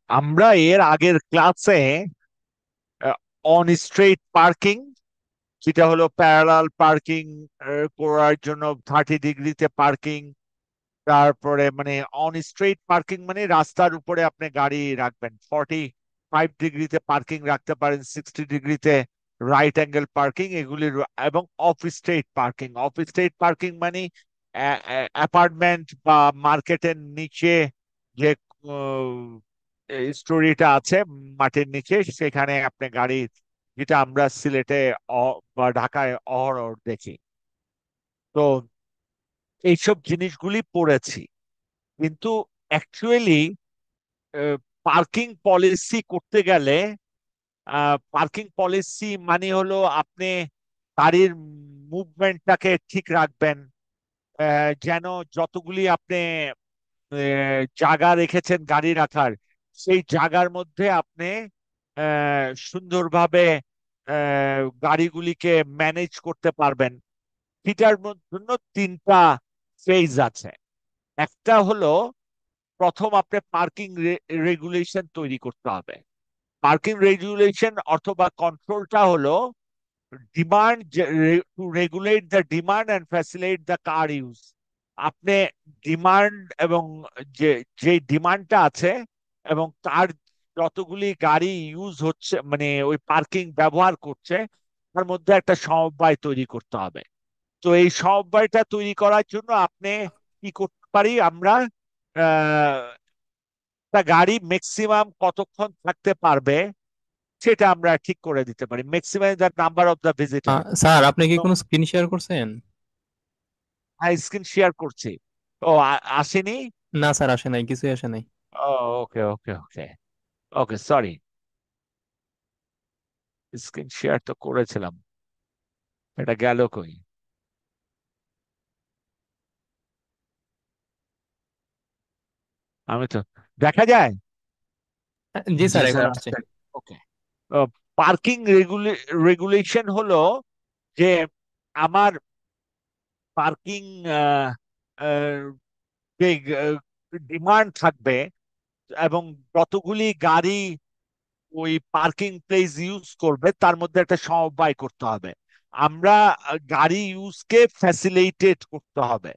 আমরা এর আগের ক্লাসে অন স্ট্রিট পার্কিং, যেটা হলো প্যারালাল পার্কিং করার জন্য 30 ডিগ্রিতে পার্কিং, তারপরে মানে অন স্ট্রিট পার্কিং মানে রাস্তার উপরে আপনি গাড়ি রাখবেন, 45 ডিগ্রিতে পার্কিং রাখতে পারেন, 60 ডিগ্রিতে রাইট অ্যাঙ্গেল পার্কিং এগুলির, এবং of street parking. Of street parking মানে অ্যাপার্টমেন্ট বা মার্কেটের নিচে যে স্টোরিটা আছে মাটির নিচে, সেখানে আপনি গাড়ি, যেটা আমরা সিলেটে বা ঢাকায় অহরহ দেখি। তো এইসব জিনিসগুলি পড়েছি, কিন্তু অ্যাকচুয়ালি পার্কিং পলিসি করতে গেলে, পার্কিং পলিসি মানে হলো আপনি গাড়ির মুভমেন্টটাকে ঠিক রাখবেন, যেন যতগুলি আপনি জায়গা রেখেছেন গাড়ি রাখার, সেই জায়গার মধ্যে আপনি সুন্দরভাবে গাড়িগুলিকে ম্যানেজ করতে পারবেন। এটার জন্য তিনটা ফেজ আছে। একটা হলো, প্রথম আপনি পার্কিং রেগুলেশন তৈরি করতে হবে। পার্কিং রেগুলেশন অথবা কন্ট্রোলটা হলো demand, to regulate the demand and facilitate the car use. আপনি ডিমান্ড এবং যে যে ডিমান্ডটা আছে এবং তার যতগুলি গাড়ি ইউজ হচ্ছে, মানে ওই পার্কিং ব্যবহার করছে, তার মধ্যে একটা সমবায় তৈরি করতে হবে। তো এই সমবায়টা তৈরি করার জন্য আপনি কি করতে পারি আমরা, একটা গাড়ি ম্যাক্সিমাম কতক্ষণ থাকতে পারবে সেটা আমরা ঠিক করে দিতে পারি, maximum the number of the visitor. Sir, আপনি কি কোনো স্ক্রিন শেয়ার করছেন? স্ক্রিন শেয়ার করছি। ও আসেনি। না স্যার, আসে নাই, কিছুই আসে নাই। ও, ওকে ওকে ওকে। ওকে, সরি। স্ক্রিন শেয়ার তো করেছিলাম, এটা গেল কই? আমি তো, দেখা যায়। জি জি স্যার, এখন স্যার, আসছে। আসছে। ওকে। পার্কিং রেগুলেশন হলো যে আমার পার্কিং যে ডিমান্ড থাকবে এবং যতগুলি গাড়ি ওই পার্কিং প্লেস ইউজ করবে তার মধ্যে একটা সমবায় করতে হবে। আমরা গাড়ি ইউজকে ফ্যাসিলিটেট করতে হবে,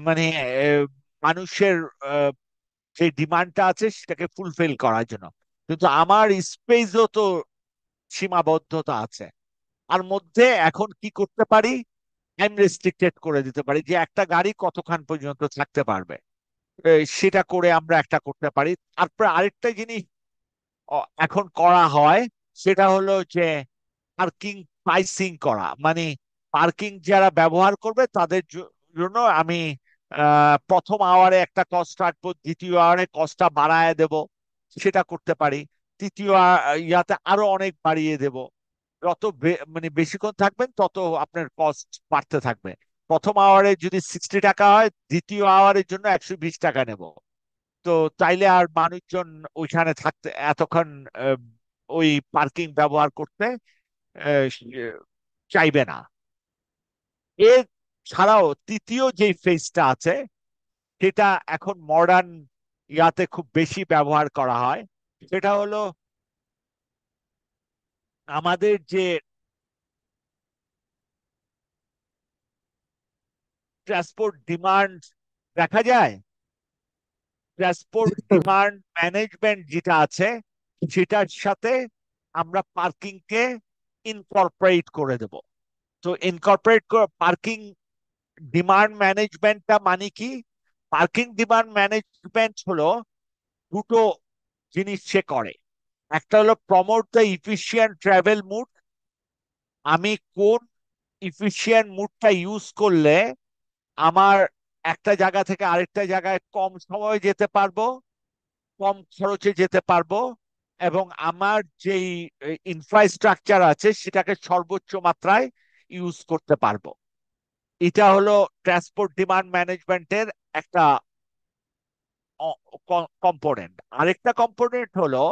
মানে মানুষের যে ডিমান্ডটা আছে সেটাকে ফুলফিল করার জন্য। কিন্তু আমার স্পেসও তো সীমাবদ্ধতা আছে। আর মধ্যে এখন কি করতে পারি, টাইম রেস্ট্রিক্টেড করে দিতে পারি যে একটা গাড়ি কতক্ষণ পর্যন্ত থাকতে পারবে। সেটা করে আমরা একটা করতে পারি। তারপরে আরেকটা জিনিস এখন করা হয়, সেটা হলো যে পার্কিং প্রাইসিং করা, মানে পার্কিং যারা ব্যবহার করবে তাদের জন্য আমি প্রথম আওয়ারে একটা কস্ট রাখবো, দ্বিতীয় আওয়ারে কস্টটা বাড়ায় দেব, সেটা করতে পারি। তৃতীয় ইয়াতে আরো অনেক বাড়িয়ে দেব। যত মানে বেশিক্ষণ থাকবেন তত আপনার কস্ট বাড়তে থাকবে। প্রথম আওয়ারে যদি 60 টাকা হয়, দ্বিতীয় আওয়ারের জন্য 120 টাকা নেব। তো তাইলে আর মানুষজন ওইখানে থাকতে এতক্ষণ আহ, ওই পার্কিং ব্যবহার করতে আহ, চাইবে না। এর ছাড়াও তৃতীয় যে ফেজটা আছে, সেটা এখন মডার্ন ইয়াতে খুব বেশি ব্যবহার করা হয়। সেটা হলো আমাদের যে ট্রান্সপোর্ট ডিমান্ড দেখা যায়, ট্রান্সপোর্ট ডিমান্ড ম্যানেজমেন্ট যেটা আছে, সেটার সাথে আমরা পার্কিং কে ইনকর্পোরেট করে দেব। তো ইনকর্পোরেট পার্কিং ডিমান্ড ম্যানেজমেন্টটা মানে কি? পার্কিং ডিমান্ড ম্যানেজমেন্ট হলো দুটো জিনিস সে করে। একটা হলো promote the efficient travel mood. আমি কোন ইফিশিয়েন্ট মুডটা ইউজ করলে আমার একটা জায়গা থেকে আরেকটা জায়গায় কম সময়ে যেতে পারবো, কম খরচে যেতে পারবো, এবং আমার যেই ইনফ্রাস্ট্রাকচার আছে সেটাকে সর্বোচ্চ মাত্রায় ইউজ করতে পারবো। এটা হলো ট্রান্সপোর্ট ডিমান্ড ম্যানেজমেন্টের একটা কম্পোনেন্ট। আরেকটা কম্পোনেন্ট হলো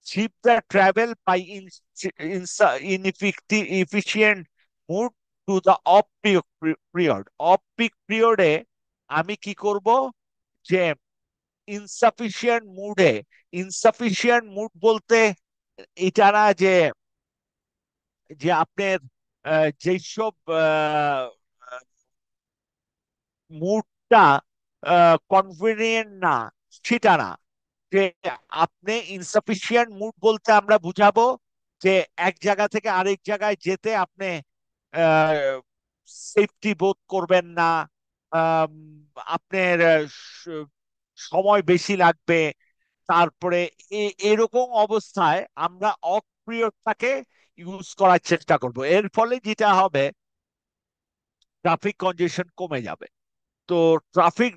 shift the travel by inefficient move to the off peak period. Off peak পিরিয়ডে আমি কি করব, যে ইনসাফিসিয়েন্ট মুডে, ইনসাফিসিয়েন্ট মুড বলতে এটা না যে যে আপনার যেসব মুডটা কনভিনিয়েন্ট না, সেটা না। যে আপনি ইনসাফিসিয়েন্ট মুড বলতে আমরা বুঝাবো যে এক জায়গা থেকে আরেক জায়গায় যেতে আপনি সেফটি বোধ করবেন না, আম, আপনার সময় বেশি লাগবে। তারপরে এরকম অবস্থায় আমরা অফ পিরিয়ডটাকে ইউজ করার চেষ্টা করব। এর ফলে যেটা হবে, ট্রাফিক কনজেশন কমে যাবে। তো ট্রাফিক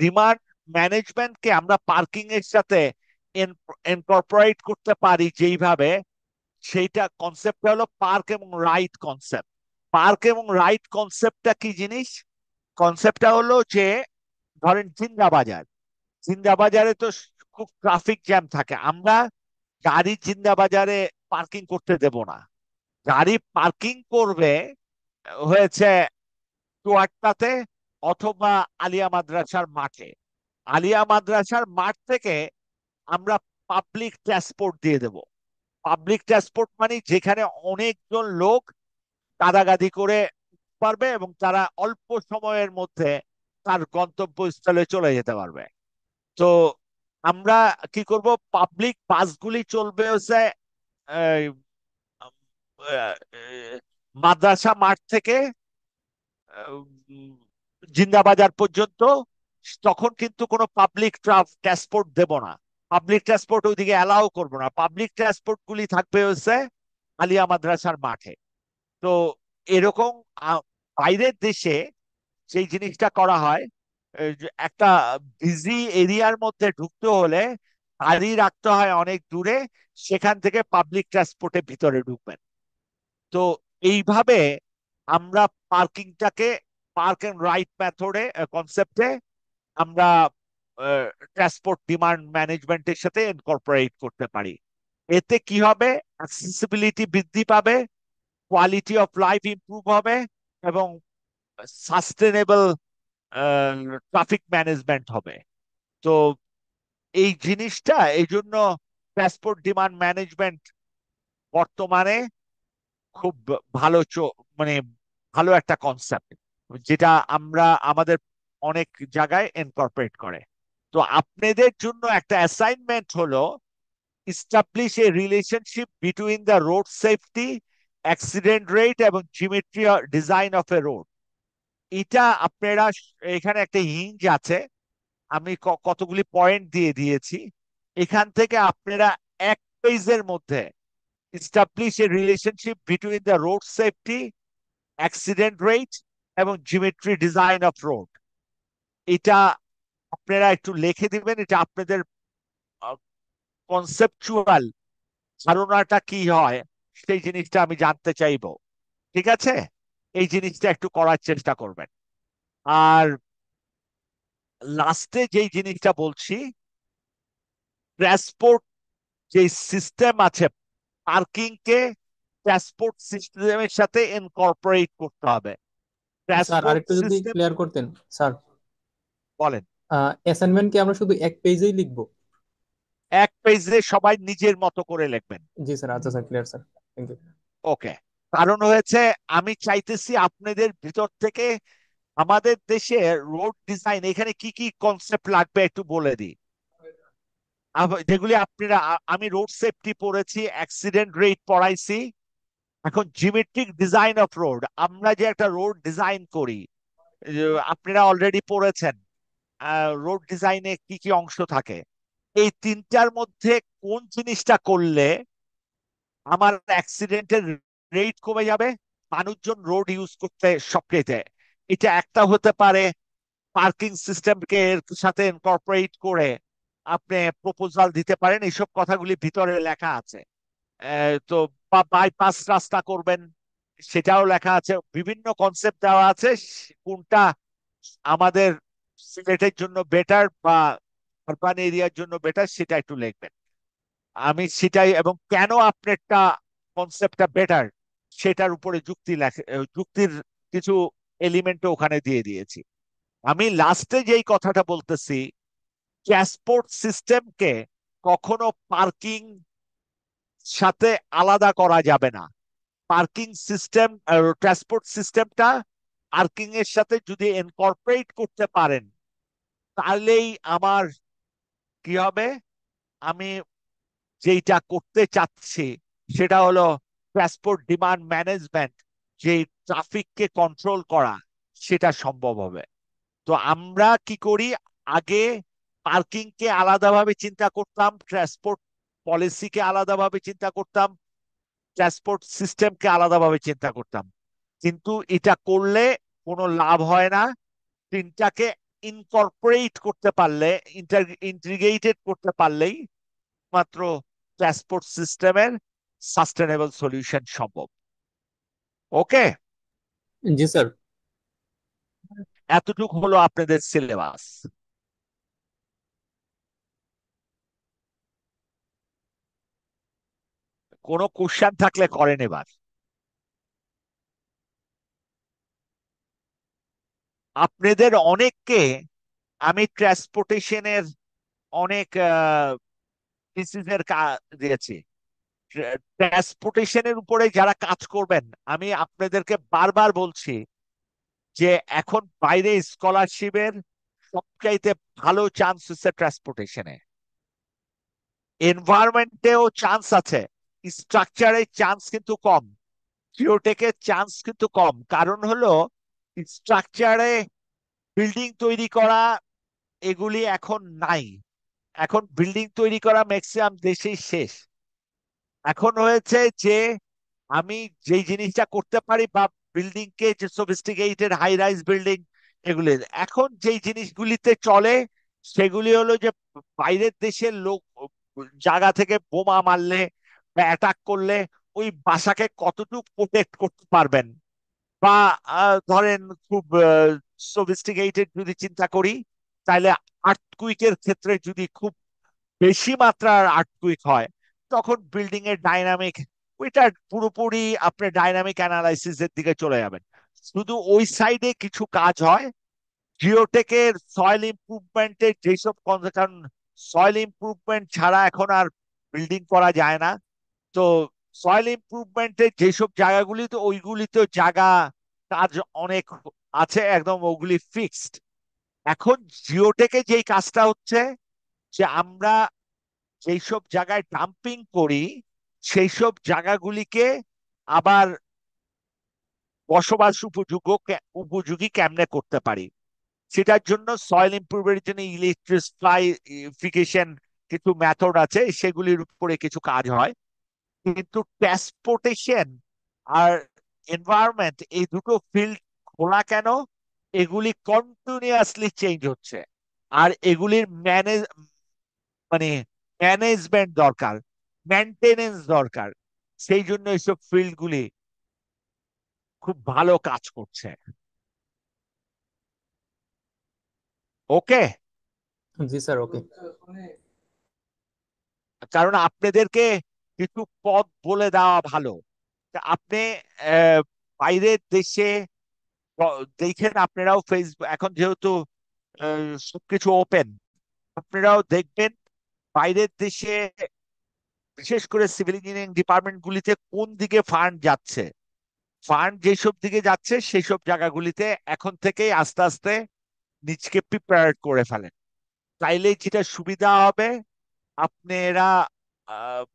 ডিমান্ড ম্যানেজমেন্টকে আমরা পার্কিং এর সাথে ইনকর্পোরেট করতে পারি যেইভাবে, সেইটা কনসেপ্ট হলো পার্ক এবং রাইড কনসেপ্ট। পার্ক এবং রাইড কনসেপ্টটা কি জিনিস? কনসেপ্টটা হলো যে ধরেন জিন্দা বাজার, জিন্দা বাজারে তো খুব ট্রাফিক জ্যাম থাকে। আমরা গাড়ি জিন্দা বাজারে পার্কিং করতে দেব না। গাড়ি পার্কিং করবে হয়েছে চুয়াট্টাতে অথবা আলিয়া মাদ্রাসার মাঠে। আলিয়া মাদ্রাসার মাঠ থেকে আমরা পাবলিক ট্রান্সপোর্ট দিয়ে দেব। পাবলিক ট্রান্সপোর্ট মানে যেখানে অনেকজন লোক গাদাগাদি করে পারবে এবং তারা অল্প সময়ের মধ্যে তার গন্তব্যস্থলে চলে যেতে পারবে। তো আমরা কি করব, পাবলিক বাসগুলি চলবে হচ্ছে এই, আহ, মাদ্রাসা মাঠ থেকে উম, জিন্দাবাজার পর্যন্ত। তখন কিন্তু কোনো পাবলিক ট্রান্সপোর্ট দেব না, পাবলিক ট্রান্সপোর্ট ওইদিকে অ্যালাউ করবো না। পাবলিক ট্রান্সপোর্ট গুলি থাকবে হচ্ছে আলিয়া মাদ্রাসার মাঠে। তো এরকম বাইরের দেশে সেই জিনিসটা করা হয়। এই যে একটা বিজি এরিয়ার মধ্যে ঢুকতে হলে গাড়ি রাখতে হয় অনেক দূরে, সেখান থেকে পাবলিক ট্রান্সপোর্টে ভিতরে ঢুকবেন। তো এইভাবে আমরা পার্কিংটাকে পার্ক এন্ড রাইড মেথডে কনসেপ্টে আমরা ট্রান্সপোর্ট ডিমান্ড ম্যানেজমেন্টের সাথে ইনকর্পোরেট করতে পারি। এতে কি হবে, অ্যাক্সেসিবিলিটি বৃদ্ধি পাবে, কোয়ালিটি অফ লাইফ ইমপ্রুভ হবে, এবং সাস্টেনেবল ট্রাফিক ম্যানেজমেন্ট হবে। তো এই জিনিসটা এই জন্য ট্রান্সপোর্ট ডিমান্ড ম্যানেজমেন্ট বর্তমানে খুব ভালো মানে ভালো একটা কনসেপ্ট, যেটা আমরা আমাদের অনেক জায়গায় ইনকর্পোরেট করে। তো আপনাদের জন্য একটা অ্যাসাইনমেন্ট হলো establish a relationship between the road safety, accident rate এবং geometry design of a road. এটা আপনারা, এখানে একটা হিঞ্জ আছে, আমি কতগুলি পয়েন্ট দিয়ে দিয়েছি। এখান থেকে আপনারা এক পেজের মধ্যে establish a relationship between the road safety, accident rate এবং জিওমেট্রি ডিজাইন অফ রোড, এটা আপনারা একটু লিখে দিবেন। এটা আপনাদের কনসেপচুয়াল ধারণাটা কি হয় সেই জিনিসটা আমি জানতে চাইবো। ঠিক আছে, এই জিনিসটা একটু করার চেষ্টা করবেন। আর লাস্টে যেই জিনিসটা বলছি, ট্রান্সপোর্ট যে সিস্টেম আছে, পার্কিং কে ট্রান্সপোর্ট সিস্টেমের সাথে ইনকর্পোরেট করতে হবে। স্যার ট্রান্সপোর্ট আরেকটু যদি সিস্টেম, ক্লিয়ার করতেন স্যার। বলেন। অ্যাসাইনমেন্ট কি আমরা শুধু এক পেজেই লিখবো? এক পেজে সবাই নিজের মতো করে লিখবেন। জি স্যার, আচ্ছা sir, clear sir, thank you. Okay. কারণ হয়েছে আমি চাইতেছি আপনাদের ভিতর থেকে, আমাদের দেশে রোড ডিজাইন এখানে কি কি কনসেপ্ট লাগবে একটু বলে দিই। যেগুলি আপনারা আমি রোড সেফটি পড়েছি, অ্যাক্সিডেন্ট রেট পড়াইছি। এখন জিওমেট্রিক ডিজাইন অফ রোড, আমরা যে একটা রোড ডিজাইন করি, আপনারা অলরেডি পড়েছেন রোড ডিজাইনে কি কি অংশ থাকে। এই তিনটার মধ্যে কোন জিনিসটা করলে আমার অ্যাক্সিডেন্টের রেট কমে যাবে, মানুষজন রোড ইউজ করতে সবচেয়ে, এটা একটা হতে পারে। পার্কিং সিস্টেমকে এর সাথে ইনকর্পোরেট করে আপনি প্রপোজাল দিতে পারেন, এইসব কথাগুলি ভিতরে লেখা আছে। তো বাইপাস রাস্তা করবেন, সেটাও লেখা আছে, বিভিন্ন কনসেপ্ট দেওয়া আছে। কোনটা আমাদের সিলেটের জন্য বেটার বা আরবান এরিয়ার জন্য বেটার সেটা একটু লিখবেন। আমি সেটাই, এবং কেন আপনারটা কনসেপ্টটা বেটার সেটার উপরে যুক্তির কিছু এলিমেন্টও ওখানে দিয়ে দিয়েছি। আমি লাস্টে যেই কথাটা বলতেছি, ট্রান্সপোর্ট সিস্টেমকে কখনো পার্কিং সাথে আলাদা করা যাবে না। পার্কিং সিস্টেম, ট্রান্সপোর্ট সিস্টেমটা পার্কিং এর সাথে যদি ইনকর্পোরেট করতে পারেন, তাহলেই আমার কি হবে, আমি যেটা করতে চাচ্ছি সেটা হলো ট্রান্সপোর্ট ডিমান্ড ম্যানেজমেন্ট, যে ট্রাফিককে কন্ট্রোল করা, সেটা সম্ভব হবে। তো আমরা কি করি, আগে পার্কিং কে আলাদাভাবে চিন্তা করতাম, ট্রান্সপোর্ট পলিসিকে আলাদাভাবে চিন্তা করতাম, ট্রান্সপোর্ট সিস্টেমকে আলাদাভাবে চিন্তা করতাম। কিন্তু এটা করলে কোনো লাভ হয় না। তিনটাকে ইনকর্পোরেট করতে পারলে, ইন্টিগ্রেটেড করতে পারলেই মাত্র ট্রান্সপোর্ট সিস্টেমের সাস্টেনেবল সলিউশন সম্ভব। ওকে, জি স্যার। এতটুকু হলো আপনাদের সিলেবাস। কোনো কোশ্চেন থাকলে করেন এবার। আপনাদের অনেককে আমি ট্রান্সপোর্টেশনের অনেক থিসিসের দিয়েছি। ট্রান্সপোর্টেশনের উপরে যারা কাজ করবেন, আমি আপনাদেরকে বারবার বলছি যে এখন বাইরে স্কলারশিপের সবচাইতে ভালো চান্স হচ্ছে ট্রান্সপোর্টেশনে। এনভায়রনমেন্টেও চান্স আছে, স্ট্রাকচারে চান্স কিন্তু কম, জিওটেকের চান্স কিন্তু কম। কারণ হলো স্ট্রাকচারে বিল্ডিং তৈরি করা এগুলি এখন নাই। এখন বিল্ডিং তৈরি করা ম্যাক্সিমাম দেশেই শেষ। এখন হয়েছে যে আমি যেই জিনিসটা করতে পারি, বা বিল্ডিং কে, যে সফিস্টিকেটেড হাই রাইজ বিল্ডিং, এগুলি এখন যেই জিনিসগুলিতে চলে সেগুলি হলো যে বাইরের দেশের লোক জায়গা থেকে বোমা মারলে বা অ্যাটাক করলে ওই বাসাকে কতটুকু প্রোটেক্ট করতে পারবেন। বা ধরেন খুব সফিস্টিকেটেড যদি চিন্তা করি, তাহলে আর্থকুইকের ক্ষেত্রে যদি খুব বেশি মাত্রার আর্থকুইক হয়, তখন বিল্ডিং এর ডাইনামিক, ওইটা পুরোপুরি আপনি ডাইনামিক অ্যানালাইসিস এর দিকে চলে যাবেন। শুধু ওই সাইডে কিছু কাজ হয় জিওটেকের সয়েল ইমপ্রুভমেন্টের যেসব কারণ সয়েল ইমপ্রুভমেন্ট ছাড়া এখন আর বিল্ডিং করা যায় না। তো সয়েল ইমপ্রুভমেন্টের যেসব জায়গাগুলি, তো ওইগুলিতে জায়গা কাজ অনেক আছে, একদম ওগুলি ফিক্সড। এখন জিওটেকে যেই কাজটা হচ্ছে যে আমরা যেই সব জায়গায় ডাম্পিং করি সেই সব জায়গাগুলিকে আবার বসবাস উপযোগী কেমনে করতে পারি, সেটার জন্য সয়েল ইমপ্রুভের জন্য ইলেকট্রিফিকেশন কিছু মেথড আছে, সেগুলির উপরে কিছু কাজ হয়। কিন্তু ট্রান্সপোর্টেশন আর এনভায়রনমেন্ট, এই দুটো ফিল্ড খোলা কেন, এগুলি কন্টিনিউয়াসলি চেঞ্জ হচ্ছে। আর এগুলির মানে ম্যানেজমেন্ট দরকার, মেনটেনেন্স দরকার। সেই জন্য এইসব ফিল্ড গুলি খুব ভালো কাজ করছে। ওকে, জি স্যার, ওকে। কারণ আপনাদেরকে কিছু পথ বলে দেওয়া ভালো। তা আপনি আহ, বাইরের দেশে দেখেন, আপনারাও ফেসবুক এখন যেহেতু সবকিছু ওপেন, আপনারাও দেখবেন বাইরের দেশে বিশেষ করে সিভিল ইঞ্জিনিয়ারিং ডিপার্টমেন্ট গুলিতে কোন দিকে ফান্ড যাচ্ছে। ফান্ড যেসব দিকে যাচ্ছে সেই সব জায়গাগুলিতে এখন থেকেই আস্তে আস্তে নিজকে প্রিপেয়ার করে ফেলেন। তাইলে যেটা সুবিধা হবে, আপনারা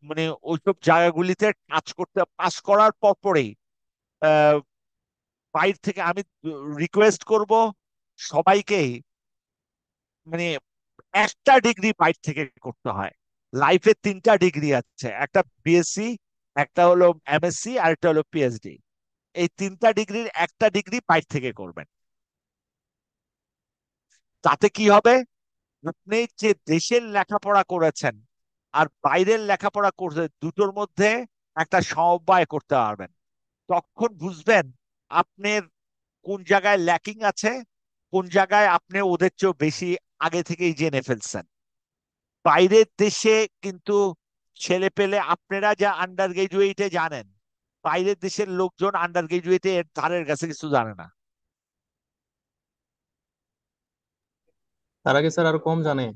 মানে ওইসব জায়গাগুলিতে কাজ করতে পাস করার পরপরেই আহ, বাইরে থেকে আমি রিকোয়েস্ট করব সবাইকেই, মানে একটা ডিগ্রি বাইরে থেকে করতে হয়। লাইফে তিনটা ডিগ্রি আছে, একটা বিএসসি, একটা হলো এমএসসি, আর একটা হলো পিএইচডি। এই তিনটা ডিগ্রির একটা ডিগ্রি বাইরে থেকে করবেন। তাতে কি হবে, আপনি যে দেশের লেখাপড়া করেছেন আর বাইরের লেখাপড়া করছে, দুটোর মধ্যে একটা সমবায় করতে পারবেন। তখন বুঝবেন আপনার কোন জায়গায় ল্যাকিং আছে, কোন জায়গায় আপনি ওদের চেয়েও বেশি আগে থেকেই জেনে ফেলছেন। বাইরের দেশে কিন্তু ছেলে পেলে আপনারা যা আন্ডার গ্রাজুয়েটে জানেন, বাইরের দেশের লোকজন আন্ডার গ্রাজুয়েটে এর ধারের কাছে কিছু জানে না। তার আগে স্যার আরো কম জানে।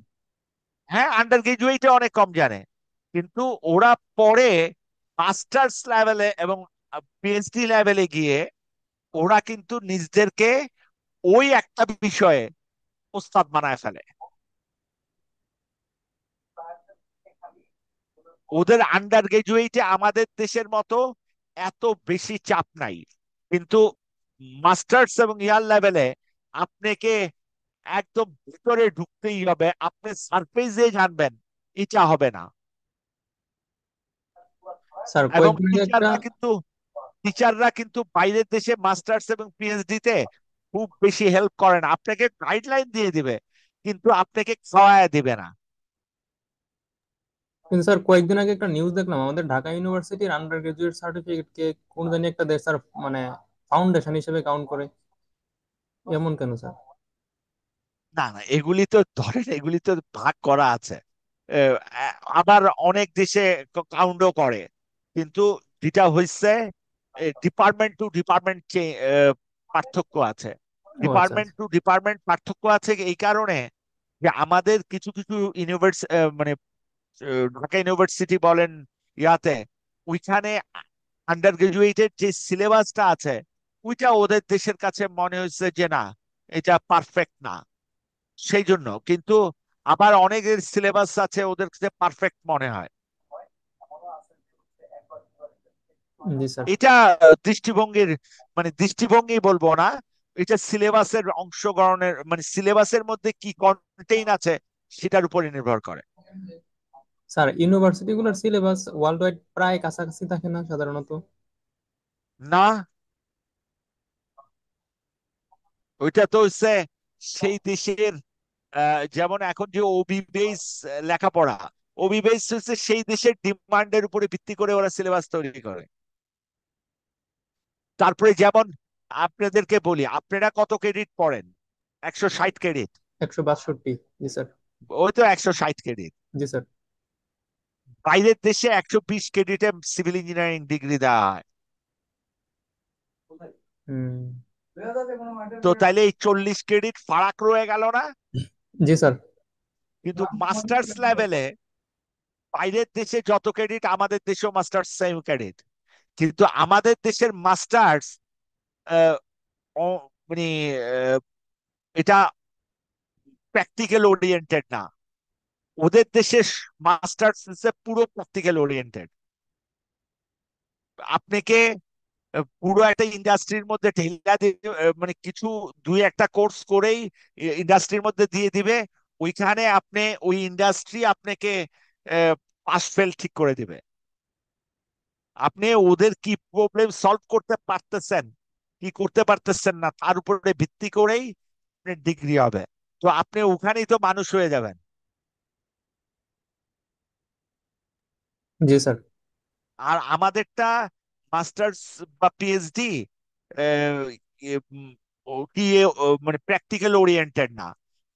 হ্যাঁ, আন্ডার গ্রাজুয়েটে অনেক কম জানে, কিন্তু ওরা পরে মাস্টার্স লেভেলে এবং পিএইচডি লেভেলে গিয়ে ওরা কিন্তু নিজেদেরকে ওই একটা বিষয়ে ওস্তাদ বানায় ফেলে। ওদের আন্ডার গ্রাজুয়েটে আমাদের দেশের মতো এত বেশি চাপ নাই, কিন্তু মাস্টার্স এবং ইয়ার লেভেলে আপনাকে একদম ভিতরে ঢুকতেই হবে, আপনি সারফেসে জানবেন এটা হবে না। স্যার এবং কয়েকদিন আগে একটা টিচাররা কিন্তু বাইরের দেশে মাস্টার্স এবং পিএইচডি তে খুব বেশি হেল্প করে না, আপনাকে গাইডলাইন দিয়ে দিবে কিন্তু আপনাকে খাওয়ায় দিবে না। কিন্তু স্যার কয়েকদিন আগে একটা নিউজ দেখলাম, আমাদের ঢাকা ইউনিভার্সিটির আন্ডার গ্রাজুয়েট সার্টিফিকেট কে কোন জানি একটা দেশ স্যার মানে ফাউন্ডেশন হিসেবে কাউন্ট করে, এমন কেন স্যার? না না, এগুলি তো ধরেন এগুলি তো ভাগ করা আছে। আহ, আবার অনেক দেশে কাউন্টও করে, কিন্তু যেটা হয়েছে ডিপার্টমেন্ট টু ডিপার্টমেন্ট পার্থক্য আছে। ও আচ্ছা ডিপার্টমেন্ট আচ্ছা। টু ডিপার্টমেন্ট পার্থক্য আছে এই কারণে যে আমাদের কিছু কিছু ইউনিভার্সিটি, মানে ঢাকা ইউনিভার্সিটি বলেন, ইয়াতে ওইখানে আন্ডার গ্রাজুয়েটের যে সিলেবাসটা আছে ওইটা ওদের দেশের কাছে মনে হচ্ছে যে না, এটা পারফেক্ট না, সেই জন্য। কিন্তু আবার অনেকের সিলেবাস আছে ওদের কাছে পারফেক্ট মনে হয়। জি স্যার। এটা দৃষ্টিভঙ্গির, মানে দৃষ্টিভঙ্গি বলবো না, এটা সিলেবাসের অংশগ্রহণের, মানে সিলেবাসের মধ্যে কি কন্টেইন আছে সেটার উপরে নির্ভর করে। স্যার ইউনিভার্সিটি গুলোর সিলেবাস ওয়ার্ল্ড ওয়াইড প্রায় কাছাকাছি থাকে না সাধারণত? না, ওইটা তো হচ্ছে সেই দেশের, যেমন এখন যে ওবি বেস লেখাপড়া, ওবি বেস হচ্ছে সেই দেশের ডিমান্ডের উপরে ভিত্তি করে ওরা সিলেবাস তৈরি করে। তারপরে যেমন আপনাদেরকে বলি, আপনারা কত ক্রেডিট পড়েন? 160 ক্রেডিট। 162। জি স্যার। ওই তো 160 ক্রেডিট। জি স্যার। বাইরের দেশে 120 ক্রেডিটে সিভিল ইঞ্জিনিয়ারিং ডিগ্রি দেওয়া হয়। হুম। তো তাইলে এই 40 ক্রেডিট ফারাক রয়ে গেল না? জি স্যার। কিন্তু মাস্টার্স লেভেলে বাইরের দেশে যত ক্রেডিট আমাদের দেশেও মাস্টার্স সেম ক্রেডিট, কিন্তু আমাদের দেশের মাস্টার্স মানে আহ, এটা প্র্যাকটিক্যাল ওরিয়েন্টেড না। ওদের দেশে মাস্টার্স পুরো প্র্যাকটিক্যাল ওরিয়েন্টেড। আপনাকে পুরো একটা ইন্ডাস্ট্রির মধ্যে ঢেলা দিয়ে, মানে কিছু দুই একটা কোর্স করেই ইন্ডাস্ট্রির মধ্যে দিয়ে দিবে। ওইখানে আপনি ওই ইন্ডাস্ট্রি আপনাকে পাস ফেল ঠিক করে দিবে। আপনি ওদের কি প্রবলেম সলভ করতে পারতেছেন কি করতে পারতেছেন না তার উপরে ভিত্তি করেই আপনার ডিগ্রি হবে। তো আপনি ওখানেই তো মানুষ হয়ে যাবেন। জি স্যার। আর আমাদেরটা মাস্টার্স বা পিএইচডি কি মানে প্র্যাকটিক্যাল ওরিয়েন্টেড না।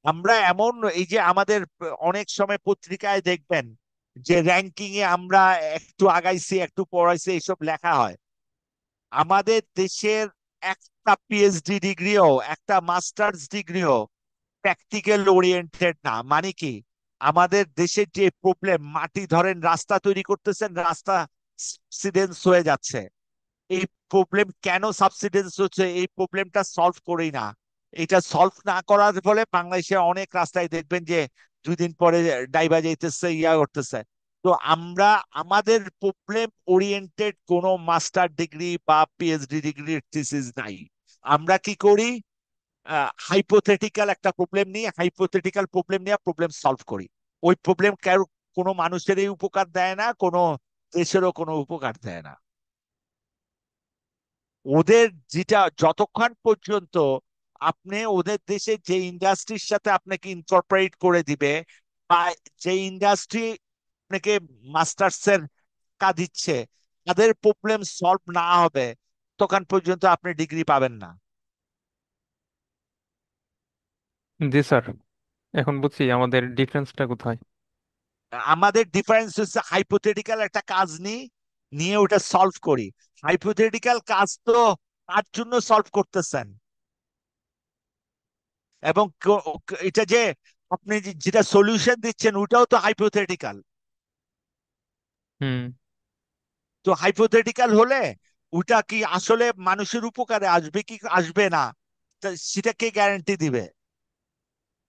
আমরা এমন, এই যে আমাদের অনেক সময় পত্রিকায় দেখবেন যে র্যাঙ্কিং এ আমরা একটু আগাইছি একটু পড়াইছি এইসব লেখা হয়। আমাদের দেশের একটা পিএইচডি ডিগ্রিও একটা মাস্টার্স ডিগ্রিও প্র্যাকটিক্যাল ওরিয়েন্টেড না। মানে কি, আমাদের দেশের যে প্রবলেম, মাটি ধরেন রাস্তা তৈরি করতেছেন, রাস্তা সাবসিডেন্স হয়ে যাচ্ছে, এই প্রবলেম কেন সাবসিডেন্স হচ্ছে এই প্রবলেমটা সলভ করেই না। এটা সলভ না করার ফলে বাংলাদেশে অনেক রাস্তায় দেখবেন যে 2 দিন পরে ডাইবা যাইতেছে, ইয়া করতেছে। তো আমরা আমাদের প্রবলেম ওরিয়েন্টেড কোনো মাস্টার ডিগ্রি বা পিএইচডি ডিগ্রির থিসিস নাই। আমরা কি করি, হাইপোথেটিক্যাল একটা প্রবলেম নিয়ে হাইপোথেটিক্যাল প্রবলেম নিয়ে প্রবলেম সলভ করি। ওই প্রবলেম কোনো মানুষেরই উপকার দেয় না, কোনো দেশেরও কোনো উপকার দেয় না। ওদের যেটা যতক্ষণ পর্যন্ত আপনি ওদের দেশে যে ইন্ডাস্ট্রির সাথে আপনাকে ইনকর্পোরেট করে দিবে, বা যে ইন্ডাস্ট্রি আপনাকে মাস্টার্স এর টাকা দিচ্ছে তাদের প্রবলেম সলভ না হবে, তখন পর্যন্ত আপনি ডিগ্রি পাবেন না। জি স্যার, এখন বুঝছি আমাদের ডিফারেন্সটা কোথায়। আমাদের ডিফারেন্স হচ্ছে হাইপোথেটিক্যাল একটা কাজ নিয়ে নিয়ে ওটা সলভ করি। হাইপোথেটিক্যাল কাজ তো তার জন্য সলভ করতেছেন, এবং এটা যে আপনি যেটা সলিউশন দিচ্ছেন ওটাও তো হাইপোথেটিক্যাল। হুম। তো হাইপোথেটিক্যাল হলে ওটা কি আসলে মানুষের উপকারে আসবে কি আসবে না, সেটা কে গ্যারান্টি দিবে?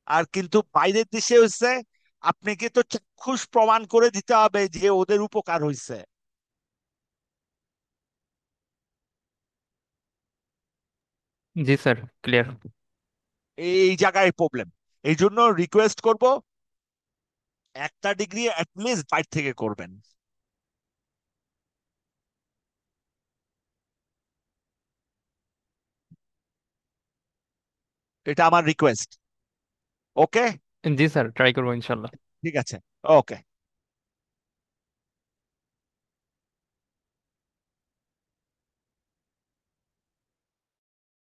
আর কিন্তু বাইরের দেশে হচ্ছে আপনাকে তো চাক্ষুষ প্রমাণ করে দিতে হবে যে ওদের উপকার হয়েছে। জি স্যার, ক্লিয়ার। এই জায়গায় প্রবলেম। এই জন্য রিকোয়েস্ট করব, একটা ডিগ্রি অ্যাটলিস্ট বাইরে থেকে করবেন। এটা আমার রিকোয়েস্ট। ওকে। জি স্যার, ট্রাই করবো ইনশাল্লাহ। ঠিক আছে। ওকে।